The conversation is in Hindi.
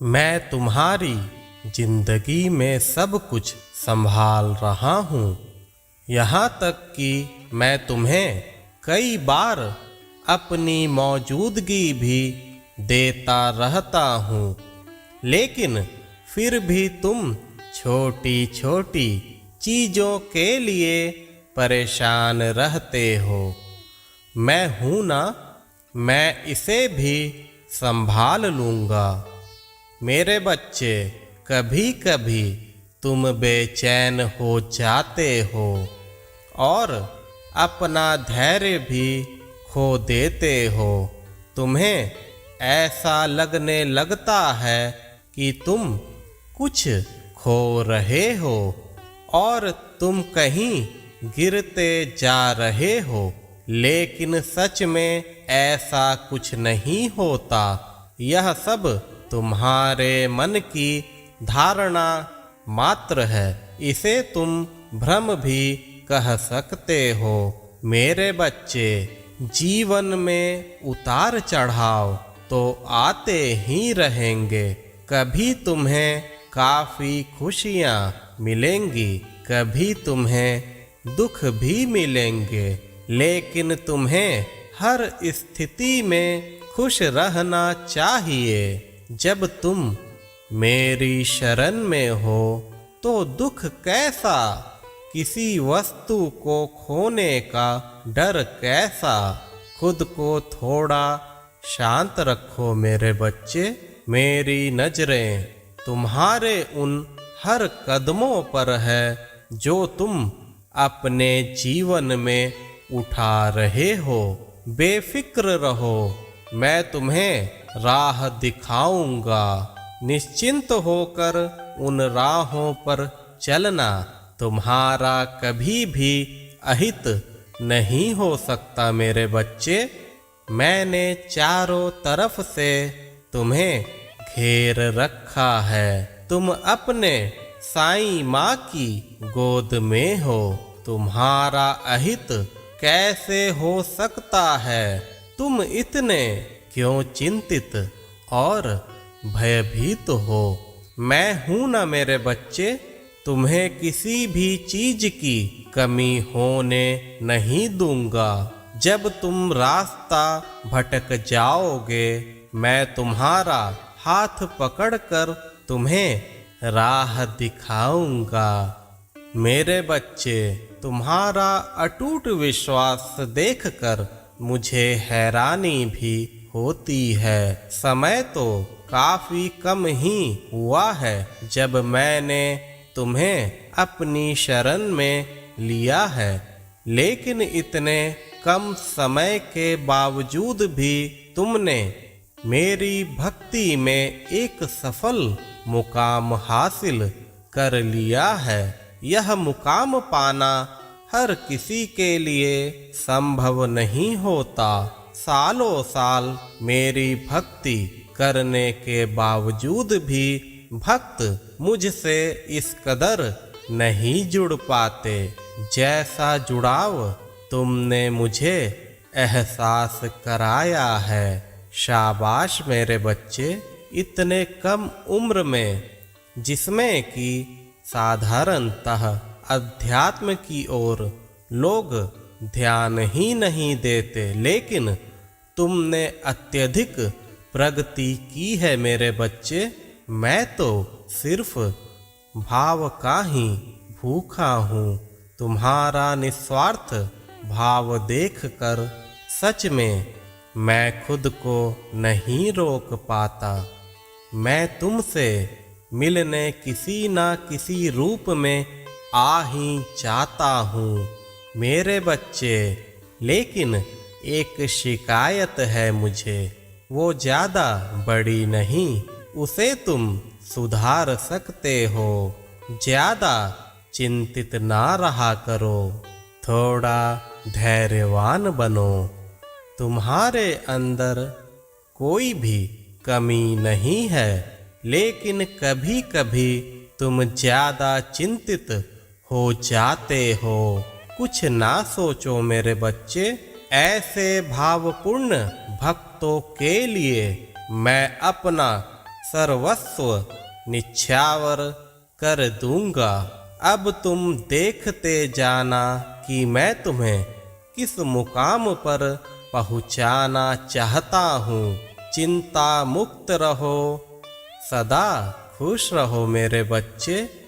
मैं तुम्हारी जिंदगी में सब कुछ संभाल रहा हूँ। यहाँ तक कि मैं तुम्हें कई बार अपनी मौजूदगी भी देता रहता हूँ, लेकिन फिर भी तुम छोटी छोटी चीज़ों के लिए परेशान रहते हो। मैं हूँ ना, मैं इसे भी संभाल लूँगा। मेरे बच्चे, कभी कभी तुम बेचैन हो जाते हो और अपना धैर्य भी खो देते हो। तुम्हें ऐसा लगने लगता है कि तुम कुछ खो रहे हो और तुम कहीं गिरते जा रहे हो, लेकिन सच में ऐसा कुछ नहीं होता। यह सब तुम्हारे मन की धारणा मात्र है। इसे तुम भ्रम भी कह सकते हो। मेरे बच्चे, जीवन में उतार चढ़ाव तो आते ही रहेंगे। कभी तुम्हें काफ़ी खुशियाँ मिलेंगी, कभी तुम्हें दुख भी मिलेंगे, लेकिन तुम्हें हर स्थिति में खुश रहना चाहिए। जब तुम मेरी शरण में हो तो दुख कैसा, किसी वस्तु को खोने का डर कैसा। खुद को थोड़ा शांत रखो मेरे बच्चे। मेरी नजरें तुम्हारे उन हर कदमों पर है जो तुम अपने जीवन में उठा रहे हो। बेफिक्र रहो, मैं तुम्हें राह दिखाऊंगा। निश्चिंत होकर उन राहों पर चलना। तुम्हारा कभी भी अहित नहीं हो सकता मेरे बच्चे। मैंने चारों तरफ से तुम्हें घेर रखा है। तुम अपने साईं माँ की गोद में हो। तुम्हारा अहित कैसे हो सकता है? तुम इतने क्यों चिंतित और भयभीत हो? मैं हूं ना मेरे बच्चे, तुम्हें किसी भी चीज की कमी होने नहीं दूंगा। जब तुम रास्ता भटक जाओगे, मैं तुम्हारा हाथ पकड़कर तुम्हें राह दिखाऊंगा। मेरे बच्चे, तुम्हारा अटूट विश्वास देखकर मुझे हैरानी भी होती है। समय तो काफी कम ही हुआ है जब मैंने तुम्हें अपनी शरण में लिया है, लेकिन इतने कम समय के बावजूद भी तुमने मेरी भक्ति में एक सफल मुकाम हासिल कर लिया है। यह मुकाम पाना हर किसी के लिए संभव नहीं होता। सालों साल मेरी भक्ति करने के बावजूद भी भक्त मुझसे इस कदर नहीं जुड़ पाते जैसा जुड़ाव तुमने मुझे एहसास कराया है। शाबाश मेरे बच्चे। इतने कम उम्र में, जिसमें कि साधारणतः अध्यात्म की ओर लोग ध्यान ही नहीं देते, लेकिन तुमने अत्यधिक प्रगति की है मेरे बच्चे। मैं तो सिर्फ भाव का ही भूखा हूँ। तुम्हारा निस्वार्थ भाव देखकर सच में मैं खुद को नहीं रोक पाता। मैं तुमसे मिलने किसी ना किसी रूप में आ ही जाता हूँ मेरे बच्चे, लेकिन एक शिकायत है मुझे। वो ज़्यादा बड़ी नहीं, उसे तुम सुधार सकते हो। ज़्यादा चिंतित ना रहा करो, थोड़ा धैर्यवान बनो। तुम्हारे अंदर कोई भी कमी नहीं है, लेकिन कभी कभी तुम ज़्यादा चिंतित हो जाते हो। कुछ ना सोचो मेरे बच्चे। ऐसे भावपूर्ण भक्तों के लिए मैं अपना सर्वस्व निछावर कर दूंगा। अब तुम देखते जाना कि मैं तुम्हें किस मुकाम पर पहुँचाना चाहता हूँ। चिंता मुक्त रहो, सदा खुश रहो मेरे बच्चे।